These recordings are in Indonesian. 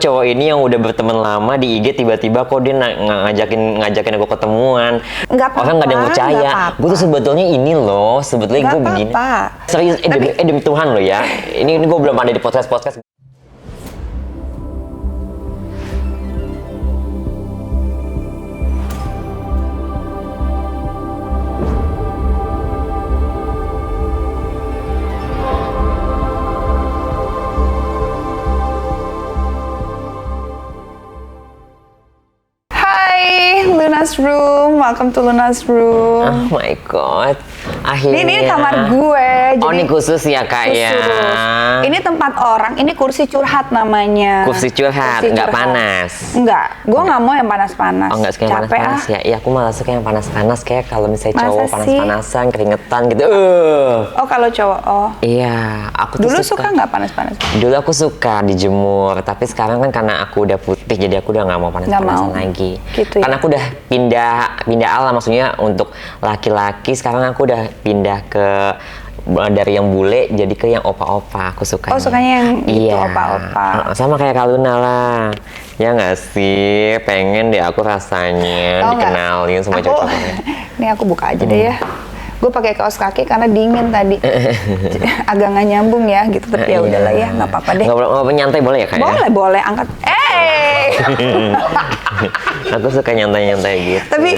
cowok ini yang udah berteman lama di IG tiba-tiba kok dia ngajakin aku ketemuan. Orang nggak ada yang percaya. Gue tuh sebetulnya ini loh, sebetulnya gue begini. Serius, demi Tuhan loh ya. Ini gue belum ada di podcast. Luna's Room, welcome to Luna's Room. Oh my god, akhirnya. Ini kamar gue. Oh, ini khusus ya kak ya. Ini tempat orang, ini kursi curhat namanya. Kursi curhat, nggak panas? Enggak, gue nggak mau yang panas-panas. Oh nggak suka yang panas-panas ya? Iya, aku malah suka yang panas-panas kayak kalau misalnya cowok panas-panasan, keringetan gitu. Oh kalau cowok, Iya, aku tuh dulu suka nggak panas-panas? Dulu aku suka dijemur, tapi sekarang kan karena aku udah putih, jadi aku udah nggak mau panas-panasan lagi. Gitu ya? Karena aku udah pindah alam, maksudnya untuk laki-laki sekarang aku udah pindah ke dari yang bule jadi ke yang opa-opa. Aku sukanya. Oh sukanya yang gitu, opa-opa. Sama kayak Kak Luna lah. Ya nggak sih, pengen deh aku rasanya dikenalin sama cowok-cowoknya. Ini aku buka aja deh ya. Gue pakai kaos kaki karena dingin tadi. Agak nggak nyambung ya gitu, tapi ya udahlah ya, nggak apa-apa deh. Nggak nyantai boleh ya kak? Boleh, angkat. Aku suka nyantai-nyantai gitu. Tapi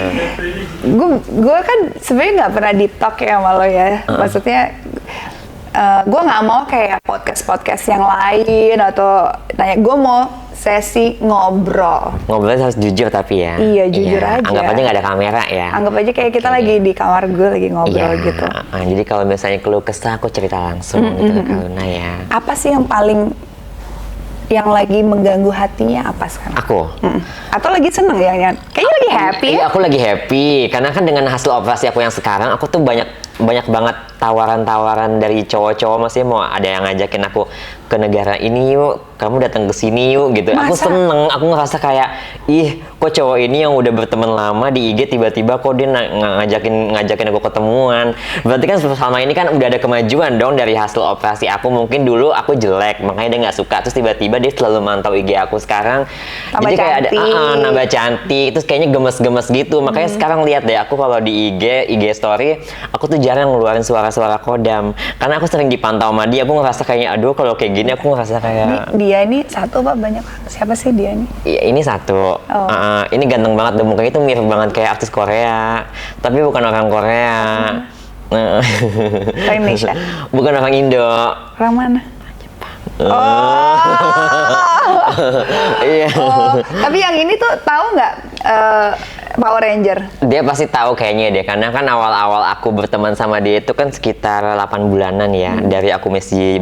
gue kan sebenarnya nggak pernah deep talk ya sama lo ya. Maksudnya gue nggak mau kayak podcast yang lain atau nanya. Gue mau sesi ngobrol. Ngobrolnya harus jujur tapi ya. Iya, jujur aja. Anggap aja nggak ada kamera ya. Anggap aja kayak kita lagi di kamar gue lagi ngobrol gitu. Jadi kalau misalnya keluh kesah aku cerita langsung gitu ke Kak Luna ya. Apa sih yang lagi mengganggu hatinya apa sekarang? Aku? Atau lagi seneng ya? Kayaknya lagi happy. Iya, aku lagi happy karena kan dengan hasil operasi aku yang sekarang, aku tuh banyak banget tawaran-tawaran dari cowok-cowok, maksudnya mau ada yang ngajakin aku ke negara ini yuk, kamu datang ke sini yuk gitu. Masa? Aku seneng, aku ngerasa kayak kok cowok ini yang udah berteman lama di IG tiba-tiba kok dia ngajakin aku ketemuan. Berarti kan selama ini kan udah ada kemajuan dong dari hasil operasi aku. Mungkin dulu aku jelek makanya dia nggak suka, terus tiba-tiba dia selalu mantau IG aku sekarang. Tambah jadi kayak cantik. ada nambah cantik, terus kayaknya gemes-gemes gitu. Makanya sekarang lihat deh aku kalau di IG story, aku tuh jarang ngeluarin suara-suara kodam karena aku sering dipantau sama dia. Aku ngerasa kayaknya aduh kalau kayak gini aku ngerasa kayak dia ini satu apa banyak? Siapa sih dia nih? Iya, ini satu. Ini ganteng banget, dan mukanya itu mirip banget kayak artis Korea, tapi bukan orang Korea. Orang Indonesia? Bukan orang Indo. Orang mana? Iya. Tapi yang ini tuh tahu nggak Power Ranger? Dia pasti tahu kayaknya deh, karena kan awal-awal aku berteman sama dia itu kan sekitar 8 bulanan ya. Dari aku masih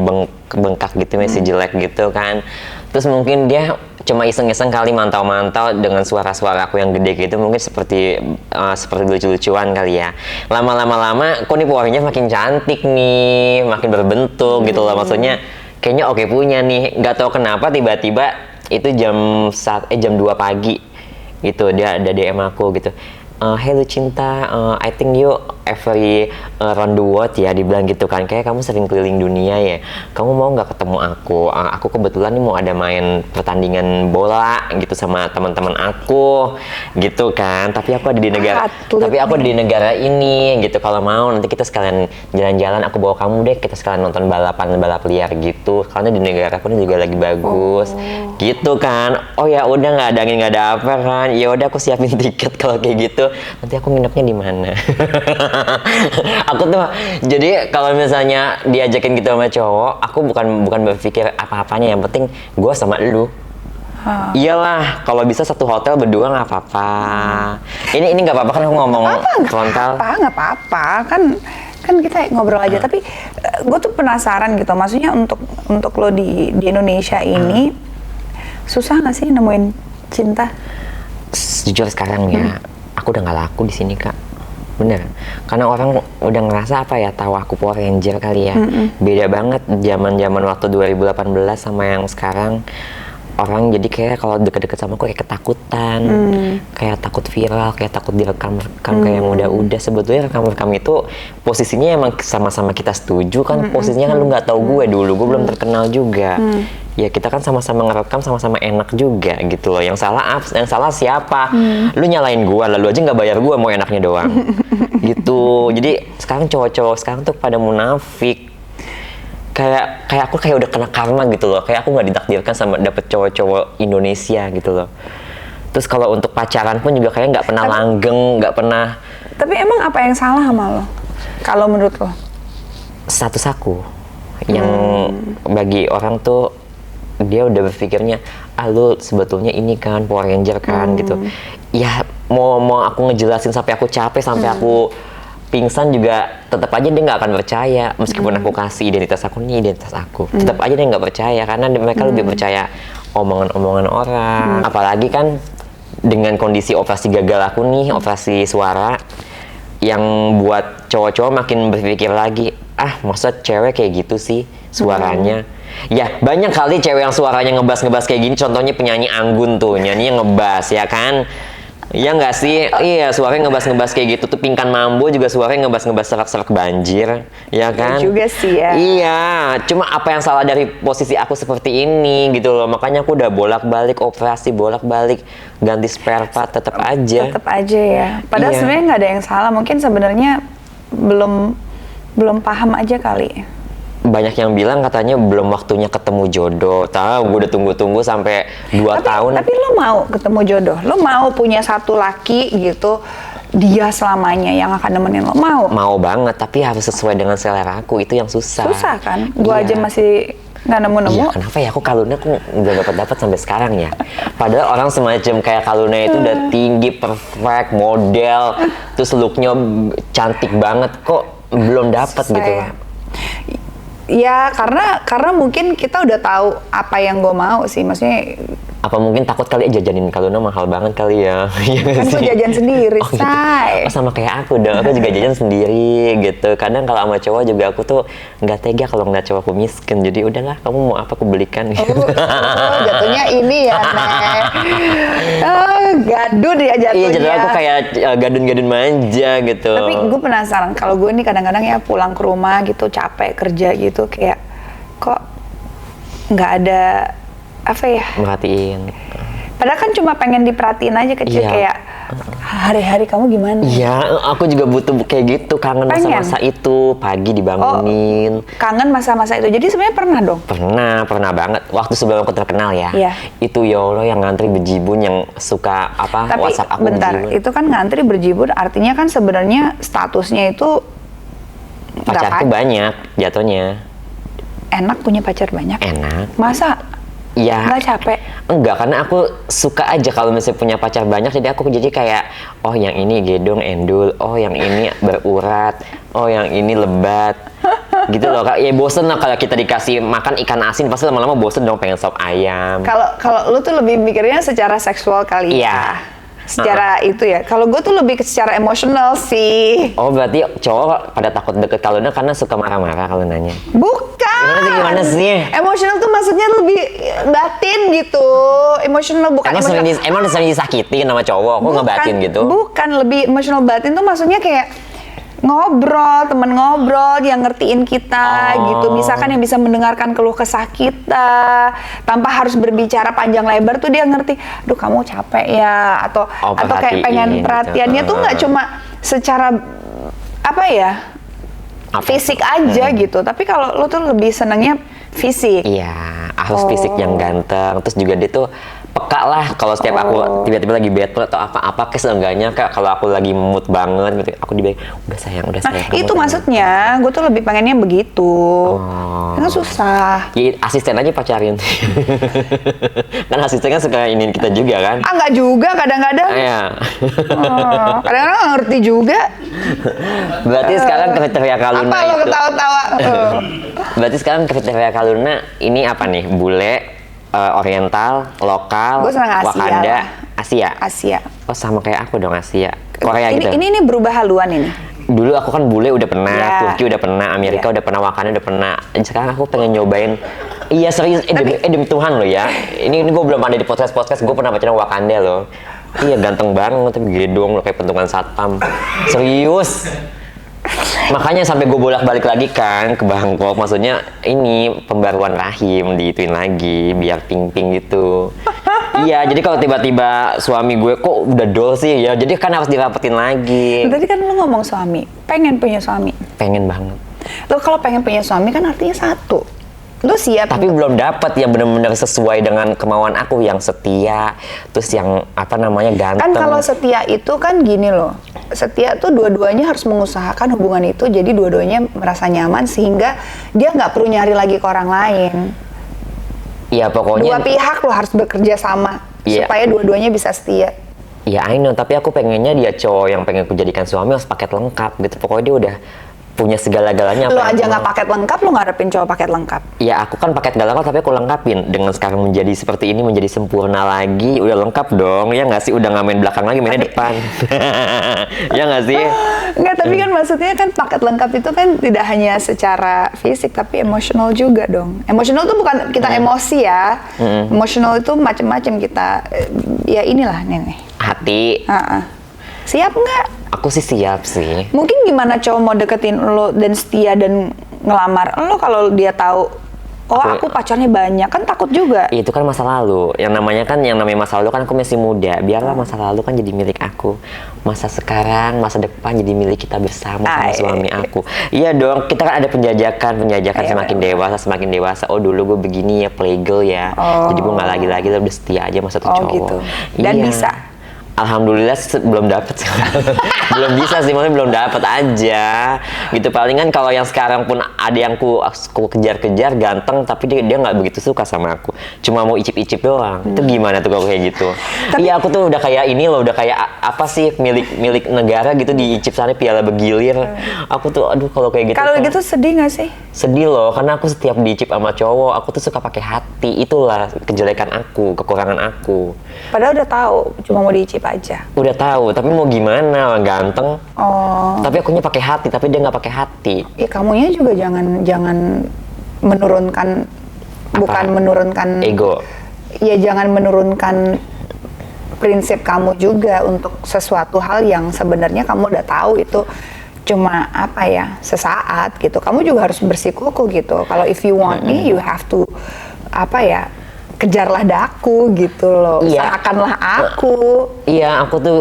bengkak gitu, masih jelek gitu kan. Terus mungkin dia cuma iseng-iseng kali mantau-mantau dengan suara-suara aku yang gede gitu, mungkin seperti lucu-lucuan kali ya. Lama-lama kok nih Power Ranger makin cantik nih, makin berbentuk gitu loh, maksudnya kayaknya oke punya nih. Nggak tahu kenapa tiba-tiba itu jam 2 pagi gitu dia ada DM aku gitu. Hey Lucinta, I think you every round the world ya, dibilang gitu kan, kayak kamu sering keliling dunia ya, kamu mau nggak ketemu aku? Aku kebetulan nih mau ada main pertandingan bola gitu sama teman-teman aku gitu kan, tapi aku ada di negara ini gitu, kalau mau nanti kita sekalian jalan-jalan, aku bawa kamu deh, kita sekalian nonton balap liar gitu, karena di negara aku ini juga lagi bagus gitu kan. Oh ya udah, nggak ada angin nggak ada apa kan, ya udah aku siapin tiket kalau kayak gitu. Nanti aku nginepnya di mana? Aku tuh jadi kalau misalnya diajakin gitu sama cowok, aku bukan berpikir apa-apanya, yang penting gue sama lu. Iyalah, kalau bisa satu hotel berdua nggak apa-apa. Ini nggak apa-apa kan aku ngomong frontal. Nggak apa-apa kan kita ngobrol aja. Tapi gue tuh penasaran gitu, maksudnya untuk lo di Indonesia ini susah nggak sih nemuin cinta? Jujur sekarang ya, aku udah nggak laku di sini kak, bener. Karena orang udah ngerasa apa ya, tahu aku Power Ranger kali ya. Beda banget zaman waktu 2018 sama yang sekarang. Orang jadi kayak kalau deket-deket sama aku kayak ketakutan, kayak takut viral, kayak takut direkam-rekam kayak yang udah-udah. Sebetulnya rekam-rekam itu posisinya emang sama-sama kita setuju kan, posisinya kan lu nggak tahu gue dulu, gue belum terkenal juga. ya kita kan sama-sama ngerekam, sama-sama enak juga gitu loh. Yang salah siapa? Lu nyalain gua, lalu aja nggak bayar gua, mau enaknya doang. Gitu. Jadi sekarang cowok-cowok sekarang tuh pada munafik. Kayak aku kayak udah kena karma gitu loh. Kayak aku nggak ditakdirkan sama dapet cowok-cowok Indonesia gitu loh. Terus kalau untuk pacaran pun juga kayak nggak pernah langgeng, nggak pernah. Tapi emang apa yang salah sama lo? Kalau menurut lo? Status aku yang bagi orang tuh dia udah berpikirnya lu sebetulnya ini kan Power Ranger kan gitu. Ya mau aku ngejelasin sampai aku capek, sampai aku pingsan juga tetap aja dia nggak akan percaya meskipun aku kasih identitas aku, nih identitas aku, tetap aja dia nggak percaya karena mereka lebih percaya omongan-omongan orang. Apalagi kan dengan kondisi operasi gagal aku nih, operasi suara, yang buat cowok-cowok makin berpikir lagi, masa cewek kayak gitu sih suaranya. Ya banyak kali cewek yang suaranya ngebas kayak gini, contohnya penyanyi Anggun tuh, nyanyi ngebas ya kan. Ya nggak sih? Iya, suaranya ngebas kayak gitu tuh. Pinkan Mambo juga suaranya ngebas serak-serak banjir, ya kan? Ya juga sih ya. Iya, cuma apa yang salah dari posisi aku seperti ini gitu loh. Makanya aku udah bolak-balik operasi, bolak-balik ganti spare part, tetap aja. Tetap aja ya. Padahal Iya. sebenarnya nggak ada yang salah. Mungkin sebenarnya belum paham aja kali. Banyak yang bilang katanya belum waktunya ketemu jodoh. Tahu, gue udah tunggu sampai 2 tahun. Tapi lo mau ketemu jodoh? Lo mau punya satu laki gitu, dia selamanya yang akan nemenin lo? Mau? Mau banget, tapi harus sesuai dengan selera aku. Itu yang susah. Susah kan? Gua Iya. aja masih nggak nemu-nemu. Iya, kenapa ya aku Kaluna aku nggak dapat sampai sekarang ya? Padahal orang semacam kayak Kaluna itu udah tinggi, perfect, model, terus looknya cantik banget, kok belum dapat gitu? Ya karena mungkin kita udah tahu apa yang gue mau sih, maksudnya. Apa mungkin takut kali jajanin Kaluna mahal banget kali ya? Kan gue jajan sendiri, gitu. say. Sama kayak aku dong, aku juga jajan sendiri gitu. Kadang kalau sama cowok juga aku tuh nggak tega kalau ngeliat cowok aku miskin. Jadi udahlah, kamu mau apa aku belikan. Gitu. Jatuhnya ini ya, Nek. Gadun ya jatuhnya. Iya, jatuhnya aku kayak gadun-gadun manja gitu. Tapi gue penasaran, kalau gue nih kadang-kadang ya pulang ke rumah gitu, capek kerja gitu, kayak kok nggak ada apa ya? Merhatiin. Padahal kan cuma pengen diperhatiin aja kecil, Iya. kayak hari-hari kamu gimana? Iya, aku juga butuh kayak gitu, kangen masa-masa itu, pagi dibangunin. Kangen masa-masa itu. Jadi sebenarnya pernah dong? Pernah banget. Waktu sebelum aku terkenal ya. Iya. Itu ya Allah yang ngantri bejibun, yang suka Tapi WhatsApp aku bentar, bejibun. itu kan ngantri berjibun, artinya kan sebenarnya statusnya itu Pacarku banyak jatuhnya. enak punya pacar banyak. Enak. Masa Ya. nggak capek? Enggak, karena aku suka aja kalau misalnya punya pacar banyak, jadi aku jadi kayak, oh yang ini gedong endul, oh yang ini berurat, oh yang ini lebat. Gitu loh, Kak. Ya bosen lah kalau kita dikasih makan ikan asin, pasti lama-lama bosen dong pengen sop ayam. Kalau lu tuh lebih mikirnya secara seksual kali Iya. ya. Secara itu ya. Kalau gue tuh lebih ke secara emosional sih. Oh berarti cowok pada takut deket Kaluna karena suka marah-marah kalau nanya. Bukan. Gimana sih? Emosional tuh maksudnya lebih batin gitu. Emosional bukan Emang sering disakitin sama cowok, kok ngebatin gitu? Bukan, lebih emosional batin tuh maksudnya kayak ngobrol, temen ngobrol yang ngertiin kita gitu. Misalkan yang bisa mendengarkan keluh kesah kita tanpa harus berbicara panjang lebar tuh dia ngerti. Aduh kamu capek ya, atau kayak pengen perhatiannya gitu. tuh nggak cuma secara apa ya? Fisik aja gitu. Tapi kalau lo tuh lebih senangnya fisik. Iya, harus fisik yang ganteng. Terus juga dia tuh peka lah kalau setiap aku tiba-tiba lagi bad mood atau apa-apa, seenggaknya Kak, kalau aku lagi mood banget gitu, aku dibilang udah sayang. Itu maksudnya, gue tuh lebih pengennya begitu. Kan susah. Ya, asisten aja pacarin. Kan asisten kan suka ingin kita juga kan? Enggak juga kadang-kadang. Iya. Kadang-kadang nggak ngerti juga. Berarti sekarang kriteria Kaluna Apa lo itu. ketawa-tawa? Berarti sekarang kriteria Kaluna ini apa nih? Bule, oriental, lokal, Gua senang Asia Wakanda, lah. Asia. Oh sama kayak aku dong, Asia. Korea gitu. Ini berubah haluan ini. Dulu aku kan bule udah pernah, Iya. Turki udah pernah, Amerika udah pernah, Wakanda udah pernah. Sekarang aku pengen nyobain. Iya serius, demi Tuhan loh ya. Ini gue belum ada di podcast, gue pernah pacaran Wakanda loh. Iya ganteng banget, tapi gedong loh kayak pentungan satpam. Serius. Makanya sampai gue bolak-balik lagi kan ke Bangkok, maksudnya ini pembaruan rahim diituin lagi biar ping-ping gitu. Iya, jadi kalau tiba-tiba suami gue kok udah dol sih ya, jadi kan harus dirapetin lagi. Tadi kan lu ngomong suami, pengen punya suami. Pengen banget. Lo kalau pengen punya suami kan artinya satu, lu siap. Tapi belum dapat yang benar-benar sesuai dengan kemauan aku, yang setia, terus yang apa namanya Kan ganteng. kalau setia itu kan gini loh, setia tuh dua-duanya harus mengusahakan hubungan itu, jadi dua-duanya merasa nyaman sehingga dia nggak perlu nyari lagi ke orang lain. Iya pokoknya. Dua pihak lo harus bekerja sama Iya. supaya dua-duanya bisa setia. Ya I know, tapi aku pengennya dia cowok yang pengen aku jadikan suami harus paket lengkap gitu. Pokoknya dia udah punya segala-galanya. Lo apa yang aja aku nggak mau. paket lengkap, lo ngarepin cowok paket lengkap. Ya aku kan paket gak lengkap tapi aku lengkapin. Dengan sekarang menjadi seperti ini, menjadi sempurna lagi, udah lengkap dong. Ya nggak sih, udah nggak main belakang lagi, mainnya depan. Ya nggak sih? Enggak, tapi kan maksudnya kan paket lengkap itu kan tidak hanya secara fisik tapi emosional juga dong. Emosional tuh bukan kita emosi ya. Emosional itu macam-macam kita. Ya inilah nih. Hati. Siap nggak? Aku sih siap sih. Mungkin gimana cowok mau deketin lo dan setia dan ngelamar lo kalau dia tahu, oh aku pacarnya banyak, kan takut juga. Itu kan masa lalu. Yang namanya masa lalu kan aku masih muda. Biarlah masa lalu kan jadi milik aku. Masa sekarang, masa depan jadi milik kita bersama sama suami aku. Iya dong, kita kan ada penjajakan semakin dewasa. Oh dulu gue begini ya, playgirl ya. Jadi gue nggak lagi-lagi, udah setia aja sama satu cowok. Gitu. Dan Iya. bisa. Alhamdulillah belum dapet sih. Belum bisa sih, maksudnya belum dapet aja gitu. Palingan kalau yang sekarang pun ada yang aku kejar-kejar ganteng tapi dia nggak begitu suka sama aku, cuma mau icip-icip doang. Itu gimana tuh kalau kayak gitu? Iya aku tuh udah kayak ini loh, udah kayak apa sih, milik negara gitu, diicip sana piala bergilir. Aku tuh aduh kalau kayak gitu. Kalau kan gitu sedih nggak sih? sedih loh, karena aku setiap diicip sama cowok aku tuh suka pakai hati. Itulah kejelekan aku, kekurangan aku. Padahal udah tahu, cuma mau diicip aja. Udah tahu, tapi mau gimana, ganteng. Oh. Tapi akunya pakai hati, tapi dia nggak pakai hati. Ya kamunya juga jangan menurunkan, bukan menurunkan Ego. Ya jangan menurunkan prinsip kamu juga untuk sesuatu hal yang sebenarnya kamu udah tahu itu cuma apa ya, sesaat gitu. Kamu juga harus bersikukuh gitu. Kalau if you want me, you have to apa ya, kejarlah daku gitu loh. Iya. Usahakanlah aku. Iya, aku tuh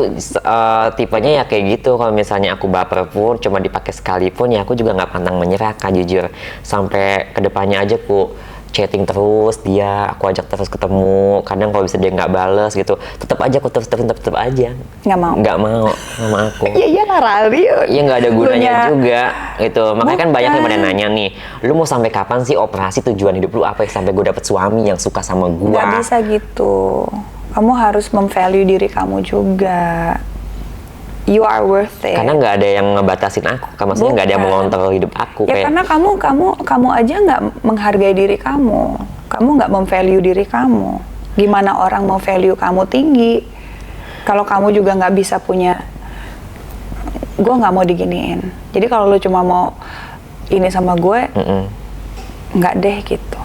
tipenya ya kayak gitu. Kalau misalnya aku baper pun, cuma dipakai sekali pun, ya aku juga nggak pantang menyerah, Kak, jujur. Sampai kedepannya aja aku chatting terus dia, aku ajak terus ketemu. Kadang kalau bisa dia nggak bales gitu, tetap aja aku tetap aja. Nggak mau. Nggak mau sama aku. Iya Rali. Iya nggak ada gunanya Punya- juga gitu. Makanya kan banyak yang pada Bukan. nanya nih, lu mau sampai kapan sih operasi, tujuan hidup lu apa ya sampai gue dapet suami yang suka sama gua? Nggak bisa gitu. Kamu harus memvalue diri kamu juga. You are worth it. Karena nggak ada yang ngebatasin aku, kan maksudnya nggak ada yang Bukan. mengontrol hidup aku. Ya kayak karena kamu aja nggak menghargai diri kamu. Kamu nggak memvalue diri kamu. Gimana orang mau value kamu tinggi? Kalau kamu juga nggak bisa punya, gue nggak mau diginiin. Jadi kalau lu cuma mau ini sama gue, nggak deh gitu.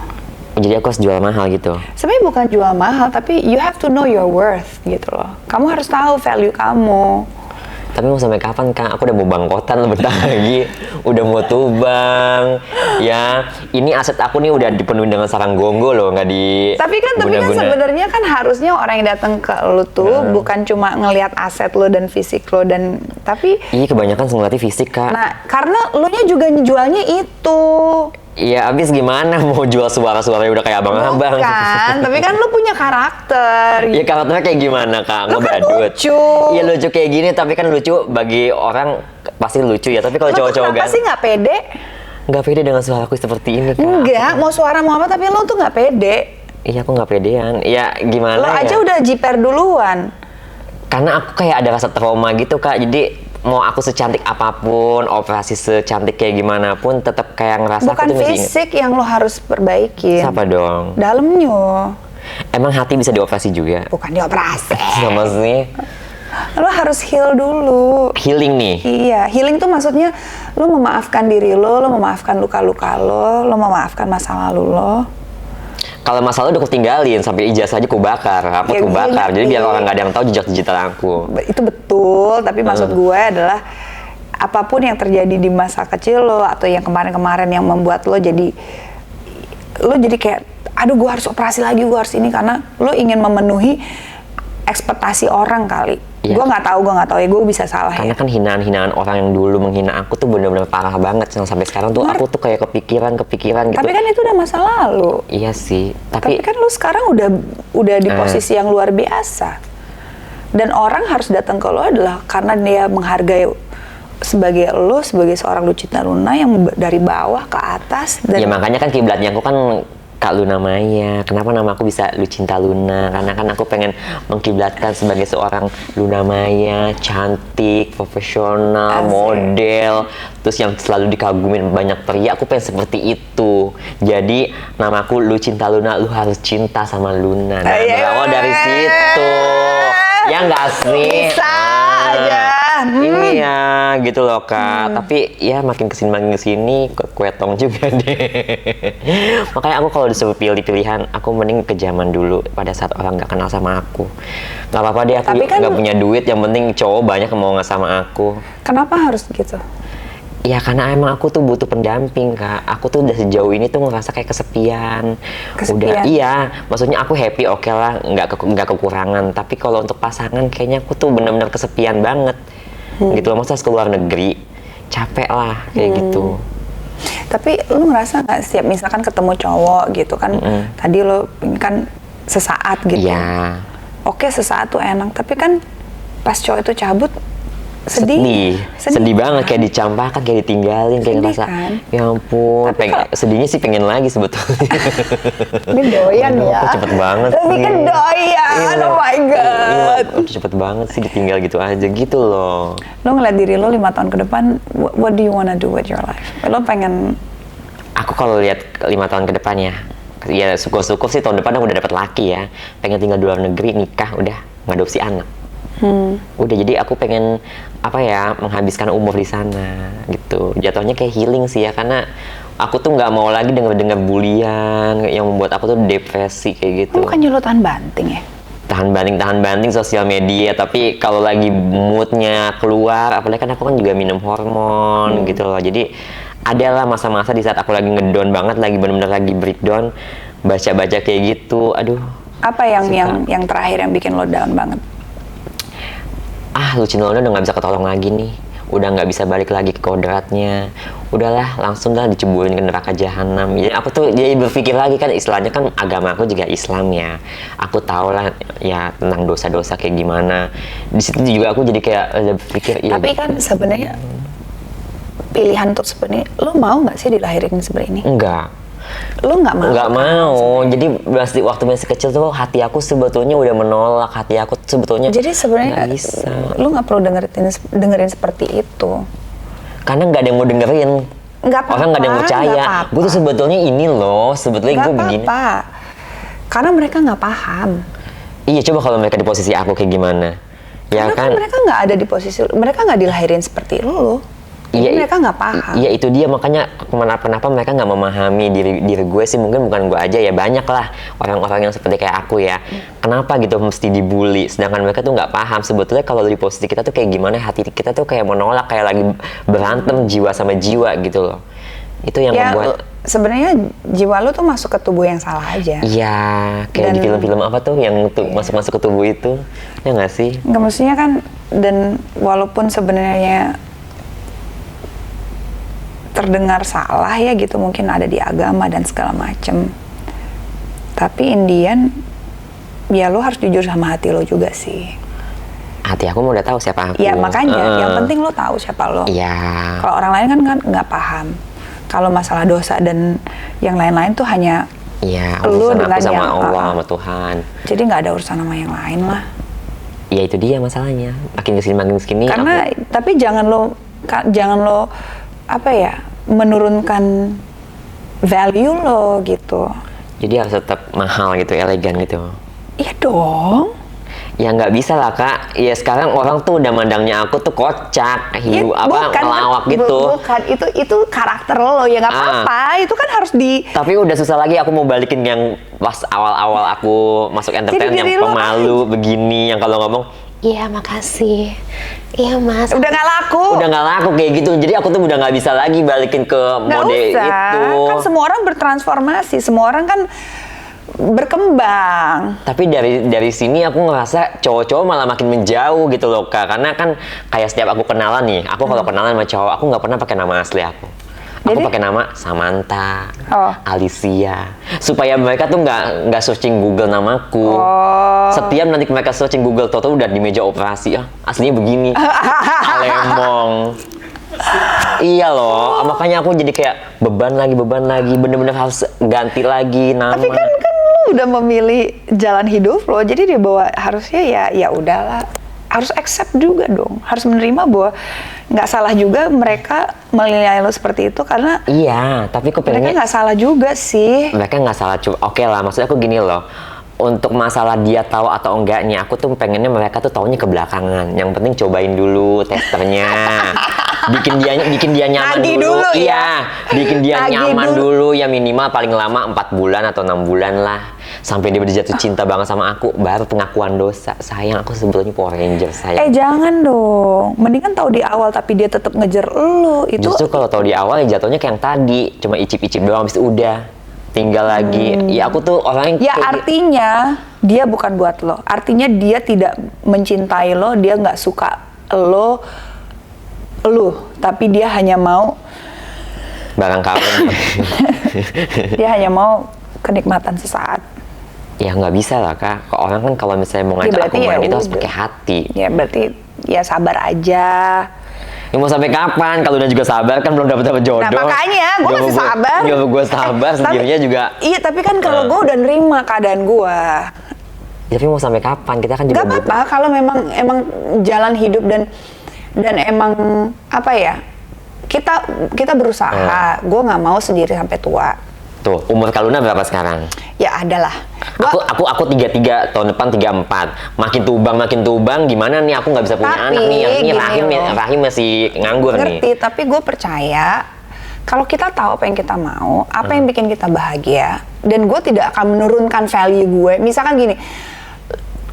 jadi aku harus jual mahal gitu. Sebenarnya bukan jual mahal, tapi you have to know your worth gitu loh. Kamu harus tahu value kamu. Tapi mau sampai kapan, Kak? Aku udah mau bangkotan bentar lagi. Udah mau tubang. Ya, ini aset aku nih udah dipenuhi dengan sarang gonggo loh, nggak di Tapi kan sebenarnya kan harusnya orang yang datang ke lu tuh bukan cuma ngelihat aset lo dan fisik lo tapi Iya, kebanyakan ngeliatnya fisik, Kak. nah karena lu nya juga jualnya itu. Iya, abis gimana mau jual suara-suaranya udah kayak abang-abang. Bukan, tapi kan lu punya karakter. Iya, karakternya kayak gimana, Kak? Lu kan Ngebadut. lucu. Iya, lucu kayak gini, tapi kan lucu bagi orang pasti lucu ya. Tapi kalau Lu tuh cowok-cowok kenapa sih nggak pede? nggak pede dengan suaraku seperti ini, Kak. Enggak, mau suara mau apa tapi lu tuh nggak pede. Iya, aku nggak pedean. Ya, gimana Lo ya? aja udah jiper duluan. Karena aku kayak ada rasa trauma gitu, Kak. Jadi mau aku secantik apapun, operasi secantik kayak gimana pun, tetap kayak ngerasa Bukan aku tuh masih inget. fisik yang lo harus perbaikin. Siapa dong? Dalamnya. Emang hati bisa dioperasi juga? Bukan dioperasi. Sama sih. Lo harus heal dulu. Healing nih. Iya, healing tuh maksudnya lo memaafkan diri lo memaafkan luka-luka lo memaafkan masa lalu lo. Kalau masalah udah ketinggalin, sampai ijazah aja ku bakar, Ya, aku ku bakar. iya, Jadi biar iya. orang nggak ada yang tahu jejak digital aku. Itu betul, tapi maksud gue adalah apapun yang terjadi di masa kecil lo atau yang kemarin-kemarin yang membuat lo jadi kayak aduh gue harus operasi lagi, gue harus ini, karena lo ingin memenuhi ekspektasi orang kali. Iya. Gue nggak tahu ya, gue bisa salah Karena ya. kan hinaan-hinaan orang yang dulu menghina aku tuh benar-benar parah banget. Sampai sekarang tuh aku tuh kayak kepikiran gitu. Tapi kan itu udah masa lalu. Iya sih, Tapi kan lo sekarang udah di posisi yang luar biasa. Dan orang harus datang ke lo adalah karena dia menghargai sebagai seorang Lucinta Luna yang dari bawah ke atas. Dan ya makanya kan kiblatnya aku kan Kak Luna Maya. Kenapa nama aku bisa Lucinta Luna? Karena kan aku pengen mengkiblatkan sebagai seorang Luna Maya, cantik, profesional, Asik. model, terus yang selalu dikagumin banyak pria. Aku pengen seperti itu. Jadi namaku Lucinta Luna, lu harus cinta sama Luna. Nah, berawal dari situ. Ya nggak sih? Bisa aja. Ini ya gitu loh Kak. Tapi ya makin kesini kekuetong juga deh. Makanya aku kalau disuruh pilih pilihan, aku mending ke zaman dulu pada saat orang nggak kenal sama aku. Nggak apa-apa deh, aku Tapi kan- nggak punya duit. Yang penting cowok banyak yang mau nggak sama aku. Kenapa harus gitu? Ya karena emang aku tuh butuh pendamping Kak. Aku tuh udah sejauh ini tuh ngerasa kayak kesepian. Udah iya, maksudnya aku happy oke lah, nggak kekurangan. Tapi kalau untuk pasangan kayaknya aku tuh benar-benar kesepian banget. Gitu loh, masa ke luar negeri capek lah kayak gitu. Tapi lu ngerasa nggak setiap misalkan ketemu cowok gitu kan, tadi lo kan sesaat gitu. Iya. Oke, sesaat tuh enak, tapi kan pas cowok itu cabut sedih banget, kayak dicampakkan, kayak ditinggalin, kayak Sedih ngerasa kan? ya ampun. Tapi Sedihnya sih pengen lagi sebetulnya. Ini doyan Aduh, ya. kok cepet banget Tapi sih. kan doyan, Iya, oh my god. iya, udah cepet banget sih ditinggal gitu aja gitu loh. Lo ngeliat diri lo 5 tahun ke depan, what do you wanna do with your life? Lo pengen Aku kalau lihat 5 tahun ke depan ya syukur-syukur sih tahun depan aku udah dapat laki ya. Pengen tinggal di luar negeri, nikah, udah ngadopsi anak. Udah, jadi aku pengen menghabiskan umur di sana gitu. Jatuhnya kayak healing sih ya, karena aku tuh nggak mau lagi dengar bulian yang membuat aku tuh depresi kayak gitu. bukannya lo tahan banting ya? tahan banting sosial media, tapi kalau lagi moodnya keluar, apalagi kan aku kan juga minum hormon gitu loh. Jadi adalah masa-masa di saat aku lagi ngedown banget, lagi benar-benar lagi breakdown, baca-baca kayak gitu. Aduh. Apa yang terakhir yang bikin lo down banget? Lucinta Luna udah nggak bisa ketolong lagi nih, udah nggak bisa balik lagi ke kodratnya, udahlah langsung dah diceburin ke neraka jahanam. Jadi aku tuh jadi berpikir lagi, kan istilahnya kan agama aku juga Islam ya, aku tahu lah ya tentang dosa-dosa kayak gimana. Di situ juga aku jadi kayak berpikir iya. Tapi kan sebenarnya pilihan tuh sebenarnya lo mau nggak sih dilahirin seperti ini? Enggak. Lo nggak mau? Nggak mau. Jadi waktu masih kecil tuh hati aku sebetulnya udah menolak. Hati aku sebetulnya Jadi sebenarnya nggak bisa. lo nggak perlu dengerin seperti itu. Karena nggak ada yang mau dengerin. Nggak apa-apa, Orang nggak ada yang percaya. nggak apa-apa. Gue tuh sebetulnya ini loh, sebetulnya Nggak gue begini. apa-apa. Karena mereka nggak paham. Iya, coba kalau mereka di posisi aku kayak gimana? Ya Karena kan mereka nggak ada di posisi, mereka nggak dilahirin seperti lo. Jadi mereka nggak paham. Iya, itu dia, makanya kenapa mereka nggak memahami diri gue sih. Mungkin bukan gue aja ya, banyak lah orang-orang yang seperti kayak aku ya. Kenapa gitu mesti dibully, sedangkan mereka tuh nggak paham sebetulnya kalau di posisi kita tuh kayak gimana, hati kita tuh kayak menolak, kayak lagi berantem jiwa sama jiwa gitu loh. Itu yang Ya membuat sebenarnya jiwa lo tuh masuk ke tubuh yang salah aja. iya, kayak di Dan- film-film apa tuh yang masuk-masuk ke tubuh itu, ya nggak sih? Nggak, maksudnya kan, dan walaupun sebenarnya terdengar salah ya gitu, mungkin ada di agama dan segala macem, tapi Indian ya lo harus jujur sama hati lo juga sih. Hati aku mau udah tahu siapa aku. Ya makanya yang penting lo tahu siapa lo. Iya. Kalau orang lain kan nggak paham. Kalau masalah dosa dan yang lain-lain tuh hanya Iya, lu urusan dengan aku sama yang- Allah, sama Tuhan. jadi nggak ada urusan sama yang lain lah. Ya itu dia masalahnya. Makin kesini Karena tapi jangan lo apa ya, menurunkan value lo gitu. jadi harus tetap mahal gitu, elegan gitu. Iya dong. Ya nggak bisa lah Kak. Ya sekarang orang tuh udah mandangnya aku tuh kocak, hiu Ya, ngelawak gitu. Bukan, itu karakter lo, ya nggak apa-apa. Itu kan harus di Tapi udah susah lagi aku mau balikin yang pas awal-awal aku masuk entertain, Jadi yang diri lo pemalu begini, yang kalau ngomong iya makasih, iya mas. Udah nggak laku. Udah nggak laku kayak gitu. Jadi aku tuh udah nggak bisa lagi balikin ke Nggak mode usah. itu. Kan semua orang bertransformasi, semua orang kan berkembang. Tapi dari sini aku ngerasa cowok-cowok malah makin menjauh gitu loh Kak. Karena kan kayak setiap aku kenalan nih, aku kalau kenalan sama cowok, aku nggak pernah pakai nama asli aku. Aku Jadi? pakai nama Samantha, Oh. Alicia, supaya mereka tuh nggak searching Google namaku. Oh. Setiap nanti mereka searching Google, tau udah di meja operasi, aslinya begini, Alemong. Iya loh, makanya aku jadi kayak beban lagi, bener-bener harus ganti lagi nama. Tapi kan lu udah memilih jalan hidup lo, jadi dia bawa harusnya ya udahlah, harus accept juga dong, harus menerima bahwa nggak salah juga mereka menilai lo seperti itu karena Iya, tapi aku mereka pengennya nggak salah juga sih. mereka nggak salah, oke lah, maksudnya aku gini loh, untuk masalah dia tahu atau enggaknya, aku tuh pengennya mereka tuh taunya ke belakangan. Yang penting cobain dulu testernya, bikin dia nyaman Nagih dulu, dulu ya. iya, bikin dia Nagih nyaman dulu. dulu ya, minimal paling lama 4 bulan atau 6 bulan lah, sampai dia jatuh cinta banget sama aku, baru pengakuan dosa. Sayang, aku sebetulnya Power Ranger sayang. Jangan dong, mendingan tahu di awal tapi dia tetap ngejar lo itu. Justru kalau tahu di awal ya jatuhnya kayak yang tadi, cuma icip-icip doang, habis itu udah tinggal lagi. Ya aku tuh orang yang Ya artinya dia bukan buat lo. Artinya dia tidak mencintai lo, dia nggak suka lo, tapi dia hanya mau barang kawin. dia hanya mau kenikmatan sesaat. Ya nggak bisa lah Kak. Orang kan kalau misalnya mau Ya, ngajak berarti aku main ya itu harus udah. pakai hati. Ya berarti ya sabar aja. Ya mau sampai kapan? Kalau udah juga sabar kan belum dapat jodoh. Nah makanya gue masih sabar. Gue sabar sendirinya juga. Iya tapi kan kalau gue udah nerima keadaan gue. Ya, tapi mau sampai kapan? Kita kan juga Gak apa-apa kalau emang jalan hidup dan emang apa ya, kita berusaha. Gue nggak mau sendiri sampai tua. Tuh, umur Kaluna berapa sekarang? Ya adalah. Aku 33, tahun depan 34. Makin tubang, gimana nih aku nggak bisa punya Tapi, anak nih. Ini gini loh. rahim masih nganggur nih. Ngerti, tapi gue percaya kalau kita tahu apa yang kita mau, apa yang bikin kita bahagia, dan gue tidak akan menurunkan value gue. Misalkan gini,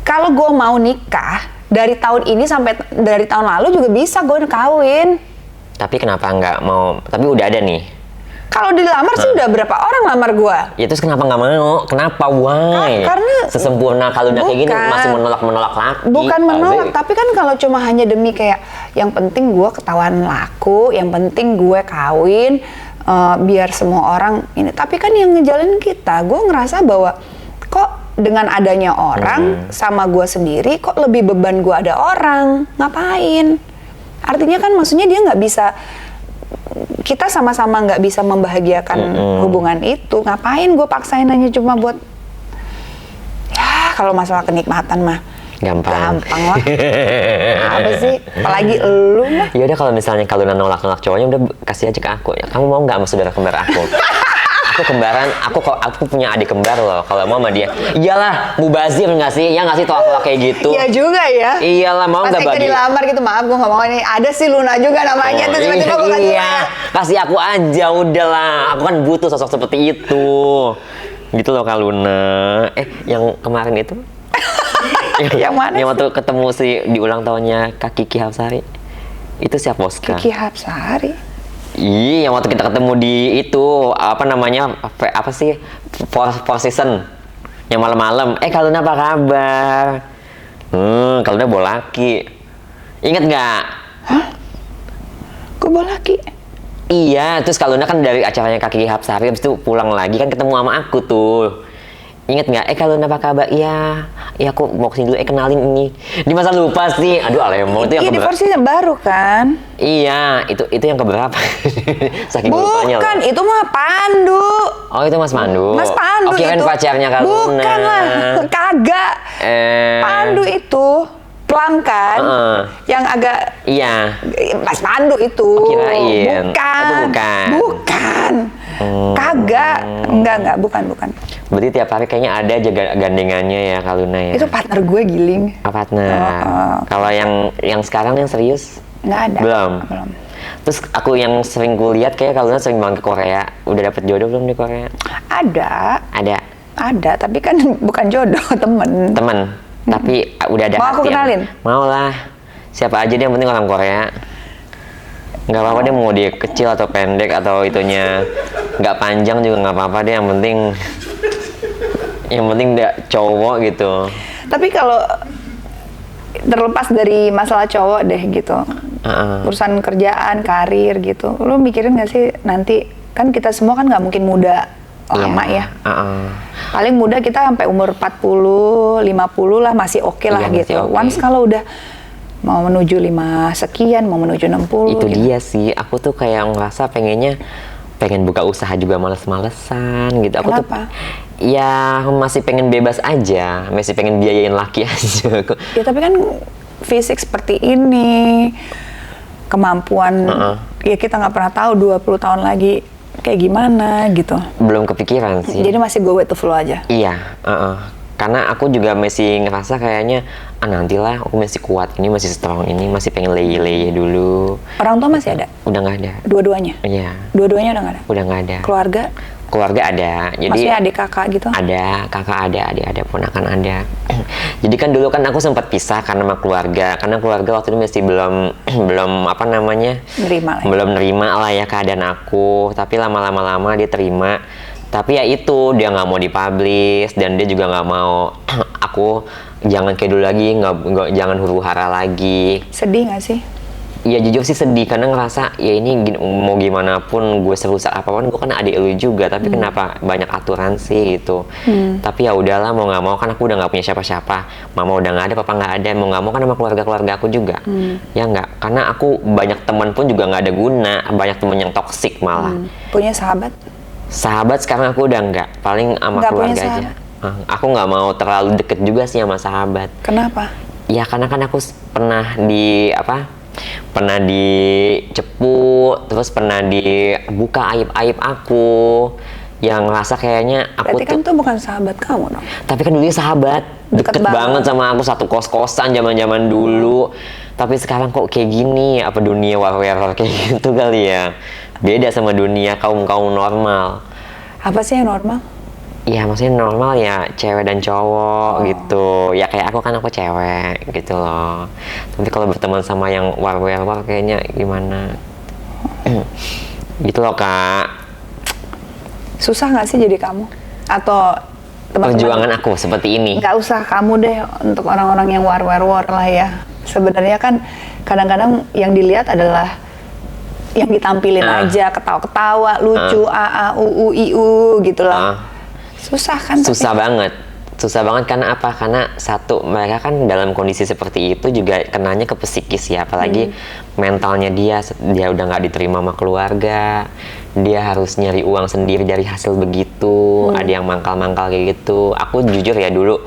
kalau gue mau nikah dari tahun ini sampai dari tahun lalu juga bisa gue kawin. Tapi kenapa nggak mau? Tapi udah ada nih. Kalau dilamar sih udah berapa orang lamar gue? Ya terus kenapa nggak mau? Kenapa? Why? Karena sesempurna Kaluna kayak gini bukan. masih menolak laki. Bukan menolak, Asik. tapi kan kalau cuma hanya demi kayak yang penting gue ketahuan laku, yang penting gue kawin, biar semua orang ini. Tapi kan yang ngejalin kita, gue ngerasa bahwa kok dengan adanya orang sama gue sendiri, kok lebih beban gue ada orang, ngapain? Artinya kan maksudnya dia nggak bisa, kita sama-sama nggak bisa membahagiakan hubungan itu. Ngapain gue paksain hanya cuma buat, ya kalau masalah kenikmatan mah Gampang lah. Apa sih? Apalagi elu mah. Ya udah kalau misalnya Kaluna nolak cowoknya udah kasih aja ke aku. Ya, kamu mau nggak sama saudara kembar aku? Aku kembaran, aku punya adik kembar loh. Kalau mau sama dia, iyalah, mubazir nggak sih? Ya nggak sih tolak kayak gitu? Iya juga ya. Iyalah, mau nggak Pas bagi? dilamar gitu, maaf gue nggak mau ini. Ada sih Luna juga namanya tuh tiba-tiba gue kasih iya, kasih aku aja udahlah. Aku kan butuh sosok seperti itu. Gitu loh Kaluna. Yang kemarin itu? Yang mana Yang sih? waktu ketemu di ulang tahunnya Kak Kiki Hapsari. Itu siapa Oscar? Kiki Hapsari. Iya, yang waktu kita ketemu di itu apa namanya apa sih Four Seasons yang malam-malam. Kaluna apa kabar? Kaluna bawa laki. Ingat nggak? Gue bawa laki. Iya, terus Kaluna kan dari acaranya Kaki Hapsari, habis itu pulang lagi kan ketemu sama aku tuh. Ingat nggak? Kaluna apa kabar? Iya, aku mau kesini dulu. Kenalin ini. Di masa lupa sih. Aduh, Alemo itu yang Iya di keberapa? versinya baru kan? Iya, itu yang keberapa? Saking lupanya Bukan, loh. itu mah Pandu. Oh, itu Mas Pandu. Mas Pandu Oke, kan itu. pacarnya Kaluna. Bukan lah, kagak. Pandu itu pelang kan? Yang agak Iya. Mas Pandu itu. Kirain. Bukan. Itu bukan. Bukan. Kagak. Enggak, bukan. Berarti tiap hari kayaknya ada aja gandengannya ya Kaluna ya. Itu partner gue Giling. Partner. Kalau yang sekarang yang serius? Nggak ada. Belum. Belum. Terus aku yang sering kulihat kayak Kaluna sering banget ke Korea. Udah dapet jodoh belum di Korea? Ada, Ada. tapi kan bukan jodoh, temen. Teman. Tapi udah ada Mau aku hati ya. kenalin? Mau lah. Siapa aja dia, yang penting orang Korea. Nggak apa-apa dia mau dia kecil atau pendek atau itunya nggak panjang juga nggak apa-apa deh, yang penting dia cowok gitu. Tapi kalau terlepas dari masalah cowok deh gitu, urusan kerjaan, karir gitu, lu mikirin nggak sih nanti, kan kita semua kan nggak mungkin muda lama ya. Paling muda kita sampai umur 40, 50 lah masih oke lah Iya, masih gitu. oke. Once kalau udah mau menuju 5 sekian, mau menuju 60 Itu gitu. dia sih, aku tuh kayak ngerasa pengen buka usaha juga males-malesan gitu. Aku Kenapa? tuh ya masih pengen bebas aja, masih pengen biayain laki aja. Ya tapi kan fisik seperti ini, kemampuan, ya kita nggak pernah tahu 20 tahun lagi kayak gimana gitu. Belum kepikiran sih. Jadi masih go with the flow aja. Iya, karena aku juga masih ngerasa kayaknya nantilah aku masih kuat ini, masih strong ini, masih pengen leye-leye dulu. Orang tua masih ada? Udah nggak ada. Dua-duanya? Iya, Dua-duanya udah nggak ada? udah nggak ada. Keluarga? Keluarga ada, jadi Maksudnya adik kakak gitu? ada, kakak ada, adik ada, ponakan ada. Jadi kan dulu kan aku sempat pisah karena sama keluarga, karena keluarga waktu itu masih belum apa namanya, Nerima lah ya. belum nerima lah ya keadaan aku. Tapi lama-lama dia terima. Tapi ya itu dia nggak mau dipublish dan dia juga nggak mau aku jangan kayak dulu lagi, nggak jangan huru hara lagi. Sedih nggak sih? Ya jujur sih sedih karena ngerasa ya ini mau gimana pun gue serusak apapun gue kan adik lu juga, tapi kenapa banyak aturan sih gitu. Tapi ya udahlah, mau nggak mau kan aku udah nggak punya siapa-siapa, mama udah nggak ada, papa nggak ada, mau nggak mau kan sama keluarga aku juga. Ya nggak, karena aku banyak teman pun juga nggak ada guna, banyak teman yang toksik malah. Punya sahabat? Sahabat sekarang aku udah nggak, paling sama Nggak punya keluarga aja. sahabat? Aku nggak mau terlalu deket juga sih sama sahabat. Kenapa? Ya karena kan aku pernah dicepu, terus pernah dibuka aib-aib aku, yang ngerasa kayaknya aku Berarti kan itu bukan sahabat kamu dong? tapi kan dulunya sahabat, deket banget sama aku, satu kos-kosan zaman-zaman dulu. Tapi sekarang kok kayak gini, apa dunia war-war kayak gitu kali ya. Beda sama dunia kaum normal. Apa sih yang normal? Ya maksudnya normal ya cewek dan cowok gitu. Ya kayak aku cewek gitu loh. Tapi kalau berteman sama yang war kayaknya gimana? Gitu loh Kak. Susah nggak sih jadi kamu? Atau teman-teman? Perjuangan aku seperti ini. Nggak usah kamu deh, untuk orang-orang yang war lah ya. Sebenarnya kan kadang-kadang yang dilihat adalah yang ditampilin aja, ketawa-ketawa, lucu, iu gitu lah. Susah kan? Susah banget. Susah banget karena apa? Karena satu, mereka kan dalam kondisi seperti itu juga kenanya ke psikis ya, apalagi mentalnya dia udah nggak diterima sama keluarga, dia harus nyari uang sendiri dari hasil begitu, ada yang mangkal-mangkal kayak gitu. Aku jujur ya dulu,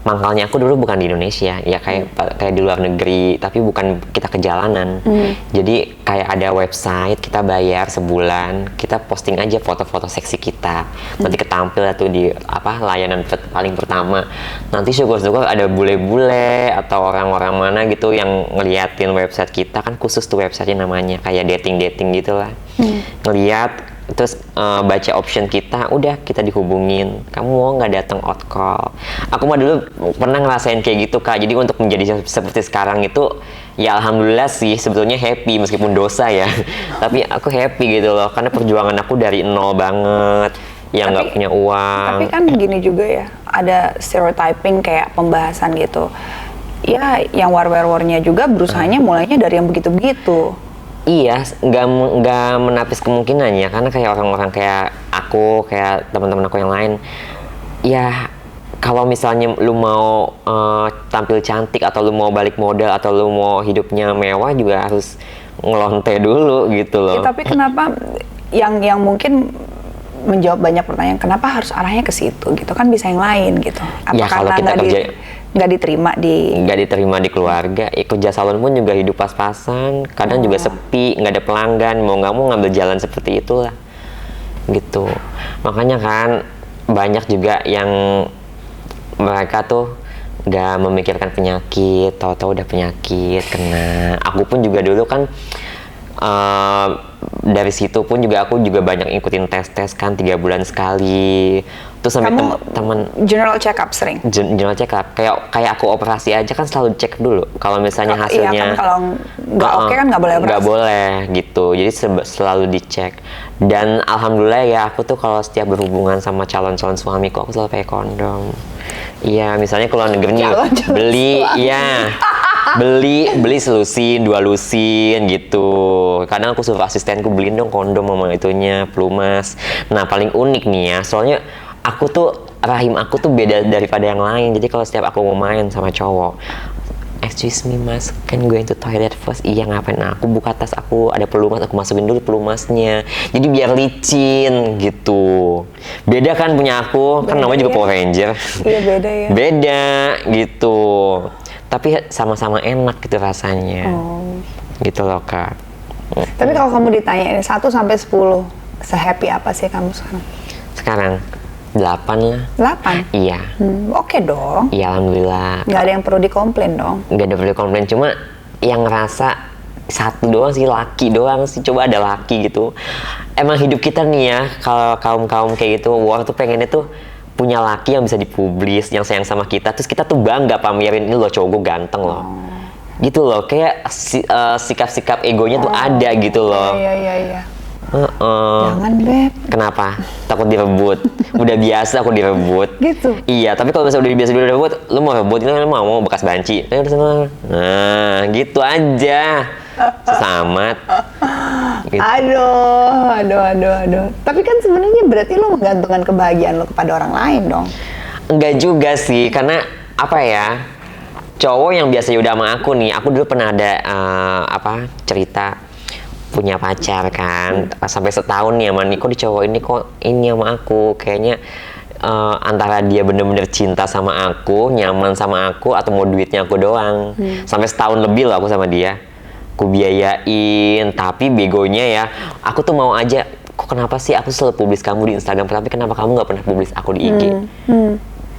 mangkalnya aku dulu bukan di Indonesia, ya kayak di luar negeri, tapi bukan kita ke jalanan. Jadi kayak ada website, kita bayar sebulan, kita posting aja foto-foto seksi kita. Nanti ketampil tuh di layanan paling pertama. Nanti syukur-syukur ada bule-bule atau orang-orang mana gitu yang ngeliatin website kita, kan khusus tuh websitenya namanya kayak dating gitu lah. Ngeliat terus baca option kita, udah kita dihubungin, kamu mau nggak datang out call. Aku mah dulu pernah ngerasain kayak gitu Kak, jadi untuk menjadi seperti sekarang itu ya alhamdulillah sih, sebetulnya happy meskipun dosa ya. Tapi aku happy gitu loh, karena perjuangan aku dari nol banget, yang nggak punya uang. Tapi kan gini juga ya, ada stereotyping kayak pembahasan gitu. Ya yang war-warnya juga berusahanya mulainya dari yang begitu-begitu. Iya, nggak menapis kemungkinannya, karena kayak orang-orang kayak aku, kayak teman-teman aku yang lain, ya kalau misalnya lu mau tampil cantik atau lu mau balik modal atau lu mau hidupnya mewah juga harus ngelonte dulu gitu loh. Ya, tapi kenapa yang mungkin menjawab banyak pertanyaan, kenapa harus arahnya ke situ gitu, kan bisa yang lain gitu. Apa Ya, kalau karena kita nggak diterima di keluarga, kerja salon pun juga hidup pas-pasan, kadang juga sepi, nggak ada pelanggan, mau nggak mau ngambil jalan seperti itulah gitu. Makanya kan banyak juga yang mereka tuh nggak memikirkan penyakit, tahu-tahu udah penyakit kena. Aku pun juga dulu kan dari situ pun juga aku juga banyak ikutin tes kan 3 bulan sekali, Terus sampai Kamu teman general check up sering? general check up, kayak aku operasi aja kan selalu cek dulu. Kalau misalnya hasilnya Iya kan, kalau nggak oke kan nggak boleh operasi. nggak boleh gitu. Jadi selalu dicek. Dan alhamdulillah ya, aku tuh kalau setiap berhubungan sama calon-calon suamiku, aku selalu pakai kondom. Iya, misalnya ke luar negeri nih, Calon-calon beli, suami. iya, beli selusin, 2 lusin gitu. Kadang aku suruh asistenku beliin dong kondom sama itunya, pelumas. Nah paling unik nih ya, soalnya rahim aku tuh beda daripada yang lain. Jadi kalau setiap aku mau main sama cowok, excuse me mas, can go into toilet first? Iya, ngapain? Nah, aku buka tas aku, ada pelumas, aku masukin dulu pelumasnya. Jadi biar licin gitu. Beda kan punya aku, kan Beda namanya juga ya. Power Ranger. Iya beda ya. Beda gitu. Tapi sama-sama enak gitu rasanya. Oh. Gitu loh kak. Tapi kalau kamu ditanya ini 1 sampai 10, se-happy apa sih kamu sekarang? Sekarang 8 lah. 8? Iya. Oke dong. Iya alhamdulillah. Nggak ada yang perlu dikomplain dong. Nggak ada perlu komplain, cuma yang ngerasa satu doang sih, laki doang sih. Coba ada laki gitu. Emang hidup kita nih ya, kalau kaum kayak gitu, wah tuh pengennya tuh punya laki yang bisa dipublis, yang sayang sama kita, terus kita tuh bangga pamerin, ini loh cowok gue ganteng loh. Gitu loh, kayak sikap-sikap egonya tuh ada gitu loh. Iya. Heeh. Jangan Beb. Kenapa? Takut direbut. Udah biasa aku direbut. Gitu? Iya, tapi kalau misalnya udah biasa direbut, lu mau rebut, lu mau bekas banci. Nah, gitu aja. Sesamat. Gitu. Aduh. Tapi kan sebenarnya berarti lo menggantungkan kebahagiaan lo kepada orang lain dong. Enggak juga sih, karena apa ya? Cowok yang biasa udah sama aku nih, aku dulu pernah ada cerita punya pacar kan, sampai setahun nih sama Niko, di cowok ini kok ini sama aku kayaknya antara dia bener-bener cinta sama aku, nyaman sama aku, atau mau duitnya aku doang. Sampai setahun lebih loh aku sama dia, aku biayain, tapi begonya ya aku tuh mau aja, kok kenapa sih aku selalu publis kamu di Instagram, tapi kenapa kamu nggak pernah publis aku di IG?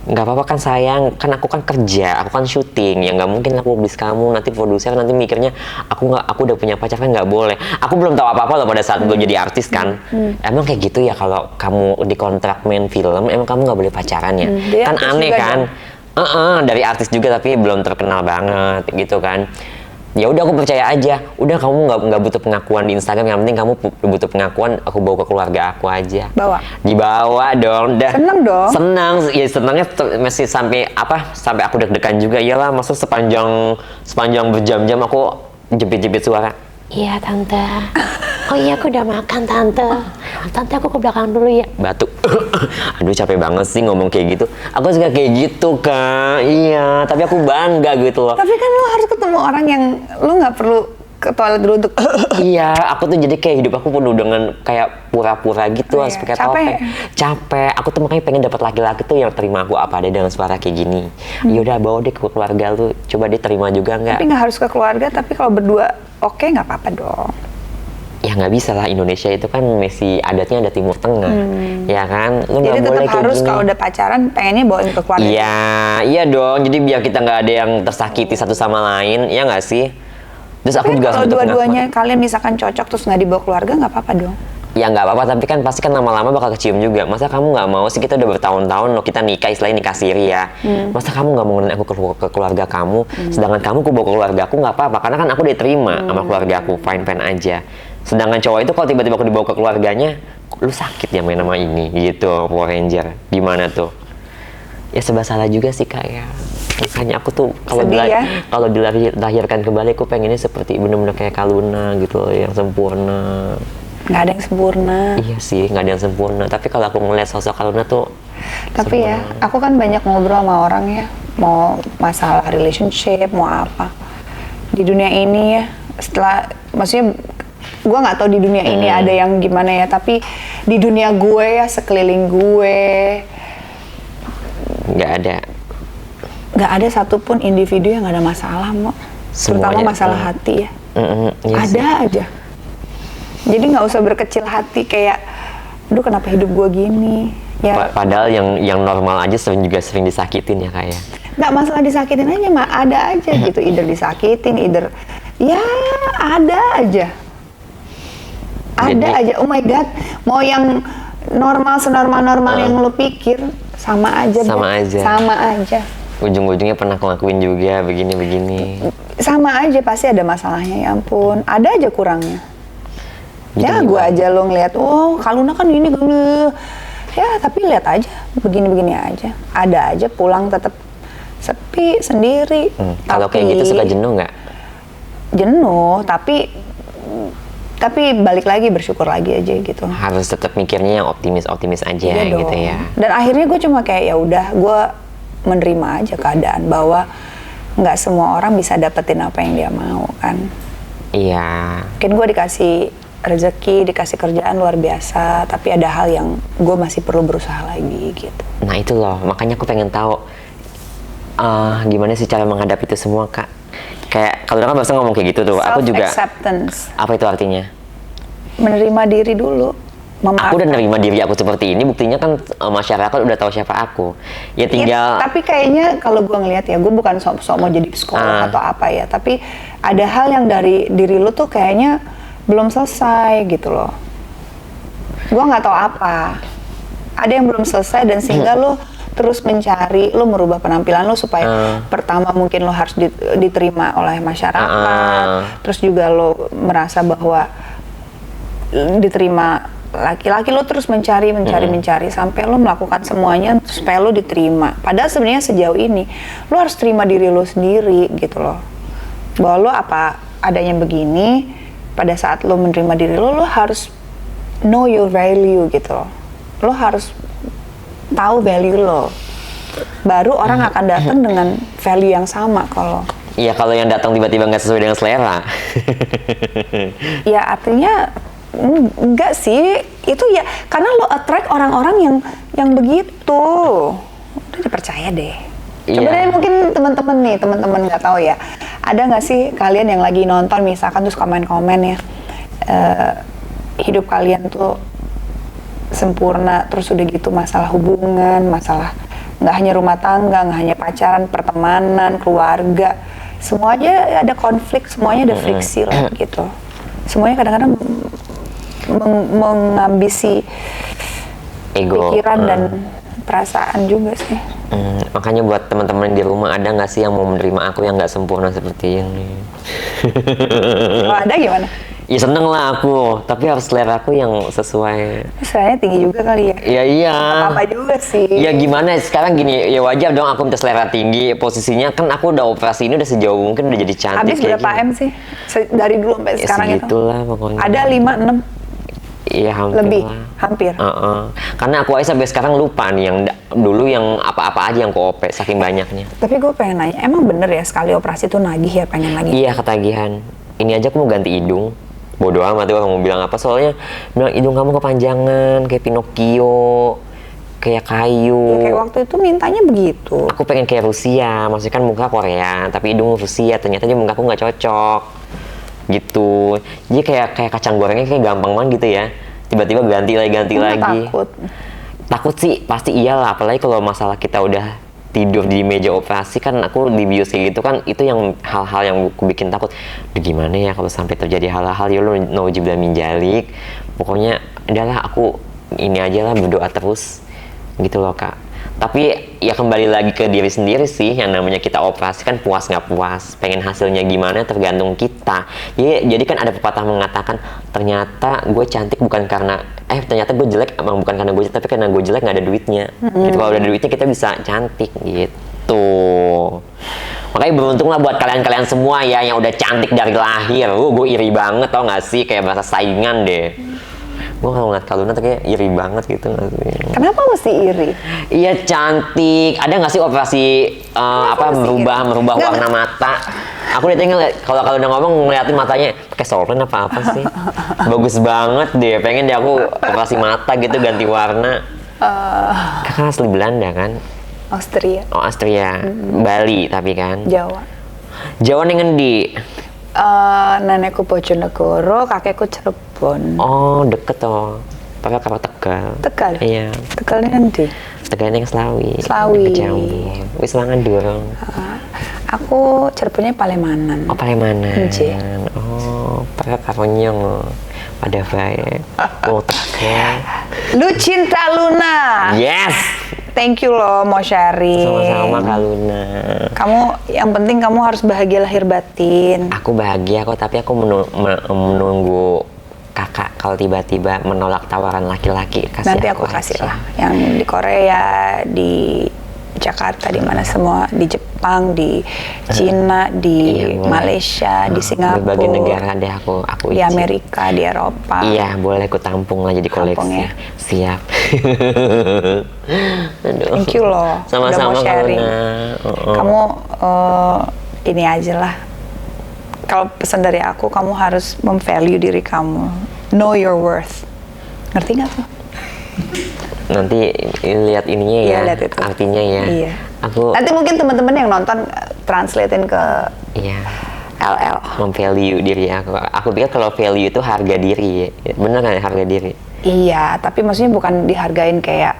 Nggak apa-apa kan sayang, kan aku kan kerja, aku kan syuting, ya nggak mungkin aku publis kamu, nanti produser nanti mikirnya aku udah punya pacar, kan nggak boleh. Aku belum tahu apa-apa loh pada saat belum jadi artis kan. Emang kayak gitu ya, kalau kamu dikontrak main film, emang kamu nggak boleh pacaran ya? Dia Kan artis aneh juga kan? Dari artis juga tapi belum terkenal banget gitu kan. Ya udah aku percaya aja, udah kamu nggak butuh pengakuan di Instagram, yang penting kamu butuh pengakuan, aku bawa ke keluarga aku aja. Dibawa dong, dah. Seneng dong. Senangnya masih sampai aku deg-degan juga. Iyalah, maksud sepanjang berjam-jam aku jepit-jepit suara. Iya tante. Oh iya, aku udah makan tante. Tante aku ke belakang dulu ya. Batuk. Aduh capek banget sih ngomong kayak gitu. Aku suka kayak gitu kak. Iya, tapi aku bangga gitu loh. Tapi kan lo harus ketemu orang yang lo nggak perlu ke toilet dulu untuk Iya, aku tuh jadi kayak hidup aku penuh dengan kayak pura-pura gitu, harus pakai topeng. Capek. Aku tuh makanya pengen dapat laki-laki tuh yang terima aku apa ada dengan suara kayak gini. Yaudah bawa deh ke keluarga lu, coba dia terima juga nggak? Tapi nggak harus ke keluarga, tapi kalau berdua oke, nggak apa-apa dong. Ya nggak bisa lah, Indonesia itu kan masih adatnya ada Timur Tengah, ya kan? Lu nggak Jadi boleh tetap kayak harus gini. kalau udah pacaran pengennya bawain ke keluarga. Iya dong. Jadi biar kita nggak ada yang tersakiti satu sama lain, ya nggak sih? Terus aku Tapi juga kalau butuh dua-duanya kalian misalkan cocok terus nggak dibawa keluarga, nggak apa-apa dong. ya nggak apa-apa, tapi kan pasti kan lama-lama bakal kecium juga. Masa kamu nggak mau sih, kita udah bertahun-tahun loh, kita nikah, istilahnya nikah siri ya. Masa kamu nggak mau ngeliat aku ke keluarga kamu, sedangkan kamu aku bawa ke keluarga aku, nggak apa-apa, karena kan aku diterima sama keluarga aku, fine-fine aja. Sedangkan cowok itu kalau tiba-tiba aku dibawa ke keluarganya, lu sakit ya main nama ini, gitu, Power Ranger. Gimana tuh? Ya serba salah juga sih kak ya. Makanya aku tuh kalau dilahirkan kembali, aku pengennya seperti bener-bener kayak Kaluna gitu loh, yang sempurna. Nggak ada yang sempurna. Iya sih, nggak ada yang sempurna. Tapi kalau aku ngeliat sosok Kaluna tuh Tapi ya, aku kan banyak ngobrol sama orang ya, mau masalah relationship, mau apa. Di dunia ini ya, maksudnya gue nggak tahu di dunia ini ada yang gimana ya, tapi di dunia gue ya, sekeliling gue, nggak ada satupun individu yang nggak ada masalah, Mo. Terutama masalah hati ya. Iya ada sih. aja. Jadi nggak usah berkecil hati kayak, aduh kenapa hidup gue gini. Ya, Padahal yang normal aja sering disakitin ya kayak. nggak masalah disakitin aja, mah ada aja gitu. Either disakitin, ya ada aja. Ada aja. Oh my God, mau yang normal senormal yang lu pikir sama aja. Sama aja. Sama aja. Ujung-ujungnya pernah ngelakuin juga begini-begini. Sama aja pasti ada masalahnya, ya ampun. Ada aja kurangnya. Gitu Ya gue aja lo ngeliat, oh Kaluna kan gini. Ya tapi lihat aja, begini-begini aja. Ada aja pulang tetap sepi, sendiri. Kalau kayak gitu suka jenuh nggak? Jenuh, tapi balik lagi, bersyukur lagi aja gitu. Harus tetap mikirnya yang optimis aja Iya gitu dong. ya. Dan akhirnya gue cuma kayak ya udah, gue menerima aja keadaan bahwa nggak semua orang bisa dapetin apa yang dia mau kan. Iya. Mungkin gue dikasih rezeki, dikasih kerjaan luar biasa, tapi ada hal yang gue masih perlu berusaha lagi gitu. Nah itu loh, makanya aku pengen tahu gimana sih cara menghadapi itu semua, Kak. Kayak kalau kan biasa ngomong kayak gitu tuh, aku juga. Self-acceptance. Apa itu artinya? Menerima diri dulu. Aku udah nerima diri aku seperti ini, buktinya kan masyarakat udah tahu siapa aku. Ya tinggal. Ya, tapi kayaknya kalau gue ngelihat ya, gue bukan sok-sok mau jadi psikolog atau apa ya, tapi ada hal yang dari diri lu tuh kayaknya belum selesai gitu loh. Gue nggak tahu apa. Ada yang belum selesai dan sehingga lu terus mencari, lu merubah penampilan lu supaya pertama mungkin lu harus diterima oleh masyarakat, terus juga lu merasa bahwa diterima laki-laki, lo terus mencari sampai lo melakukan semuanya supaya lo diterima. Padahal sebenarnya sejauh ini lo harus terima diri lo sendiri gitu loh. Bahwa lo apa adanya begini, pada saat lo menerima diri lo harus know your value gitu loh. Lo harus tahu value lo. Baru orang akan datang dengan value yang sama kalau. Iya, kalau yang datang tiba-tiba nggak sesuai dengan selera. Ya artinya enggak sih, itu ya karena lo attract orang-orang yang begitu. Udah dipercaya deh. Coba deh mungkin teman-teman nggak tahu ya. Ada nggak sih kalian yang lagi nonton misalkan terus komen-komen ya, hidup kalian tuh sempurna, terus udah gitu masalah hubungan, masalah nggak hanya rumah tangga, nggak hanya pacaran, pertemanan, keluarga, semuanya ada konflik, semuanya ada friksi lah gitu. Semuanya kadang-kadang mengambisi ego, pikiran dan perasaan juga sih. Makanya buat teman-teman di rumah, ada nggak sih yang mau menerima aku yang nggak sempurna seperti ini? Kalau ada gimana? Ya seneng lah aku, tapi harus selera aku yang sesuai. Seleranya tinggi juga kali ya? Ya iya. Apa juga sih? Ya gimana sekarang gini, ya wajar dong aku minta selera tinggi. Posisinya kan aku udah operasi ini udah sejauh mungkin udah jadi cantik. Habis berapa M sih? Dari dulu sampai ya, sekarang itu? segitulah pokoknya. Ada 5-6? Iya hampir lebih, lah. Hampir. Karena aku aja sampai sekarang lupa nih yang dulu yang apa-apa aja yang ku OP saking banyaknya. Tapi gue pengen nanya, emang bener ya sekali operasi tuh nagih ya, pengen lagi? Iya ketagihan. Ini aja aku mau ganti hidung. Bodoh amat tuh orang mau bilang apa, soalnya bilang hidung kamu kepanjangan kayak Pinocchio, kayak kayu. Ya, kayak waktu itu mintanya begitu. Aku pengen kayak Rusia, maksudnya kan muka Korea tapi hidung Rusia, ternyata dia muka aku nggak cocok gitu. Jadi kayak kacang gorengnya kayak gampang banget gitu ya, tiba-tiba ganti lagi. Takut sih pasti iyalah, apalagi kalau masalah kita udah tidur di meja operasi kan, aku di bius kayak gitu kan, itu yang hal-hal yang aku bikin takut. Duh, gimana ya kalau sampai terjadi hal-hal ya lu nauzubillah min dzalik. Pokoknya adalah aku ini aja lah, berdoa terus gitu loh Kak. Tapi ya kembali lagi ke diri sendiri sih, yang namanya kita operasi kan puas nggak puas, pengen hasilnya gimana tergantung kita. Jadi kan ada pepatah mengatakan, ternyata gue cantik bukan karena ternyata gue jelek emang bukan karena gue jelek, tapi karena gue jelek nggak ada duitnya. Gitu, kalau ada duitnya kita bisa cantik gitu. Makanya beruntunglah buat kalian-kalian semua ya yang udah cantik dari lahir. Gue iri banget tau gak sih, kayak merasa saingan deh. Gue kalau ngeliat Kaluna tuh kayak iri banget gitu gak sih? Kenapa mesti iri? Iya cantik. Ada nggak sih operasi merubah warna mata? Aku liatnya kalau Kaluna ngomong ngeliatin matanya pakai solven apa sih? Bagus banget deh. Pengen deh aku operasi mata gitu, ganti warna. Kakak asli Belanda kan? Austria. Oh Austria, Bali tapi kan? Jawa. Jawa nih ngendi? Nenekku Bojonegoro, kakekku Cirebon. Oh deket toh. Pakai kapal Tegal. Tegal? Iya. Tegal nanti? Tegal yang Slawi. Slawi. Kecamur. Wis mangan durung. Aku Cirebonnya Palemanan. Oh Palemanan. Nci. Oh pakai karonyong. Pada baik. Oh Tegal. Lucinta Luna. Yes. Thank you loh mau sharing. Sama-sama Kak Luna. Kamu yang penting kamu harus bahagia lahir batin. Aku bahagia kok, tapi aku menunggu kakak kalau tiba-tiba menolak tawaran laki-laki. Nanti aku kasih lah yang di Korea, di Jakarta, di mana semua, di Jepang, di Cina, di Malaysia, di Singapura, berbagai negara deh aku di izin. Amerika, di Eropa. Iya, boleh aku tampung lah jadi koleksi. Tampung ya. Siap. Aduh. Thank you loh, Sama-sama udah mau sharing. Karuna. Kamu ini aja lah. Kalau pesan dari aku, kamu harus memvalue diri kamu. Know your worth. Ngerti nggak tuh? Nanti lihat ininya ya, Iya, lihat itu. artinya ya. Iya. Aku Nanti mungkin teman-teman yang nonton translatein ke iya LL. memvalue diri aku. Aku pikir kalau value itu harga diri ya. Bener kan ya, harga diri? Iya, tapi maksudnya bukan dihargain kayak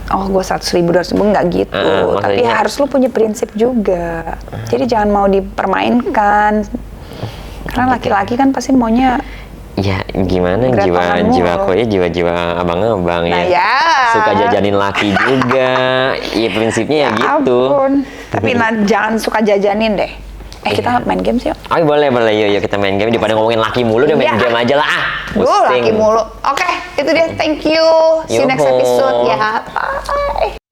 oh gue 100.000, 200.000, nggak gitu. Tapi maksudnya- harus lu punya prinsip juga. Jadi jangan mau dipermainkan. Karena laki-laki kan pasti maunya Ya gimana Geretakan jiwa mulu. aku ya jiwa-jiwa abang-abang Nah, ya. ya. Suka jajanin laki juga. Iya prinsipnya ya gitu. ampun. Tapi jangan suka jajanin deh. Kita main games yuk. Oh boleh yuk kita main game daripada ngomongin laki mulu udah main Iya. game aja lah. Laki mulu. Oke, itu dia. Thank you. See you next Yuhu. episode ya. Bye.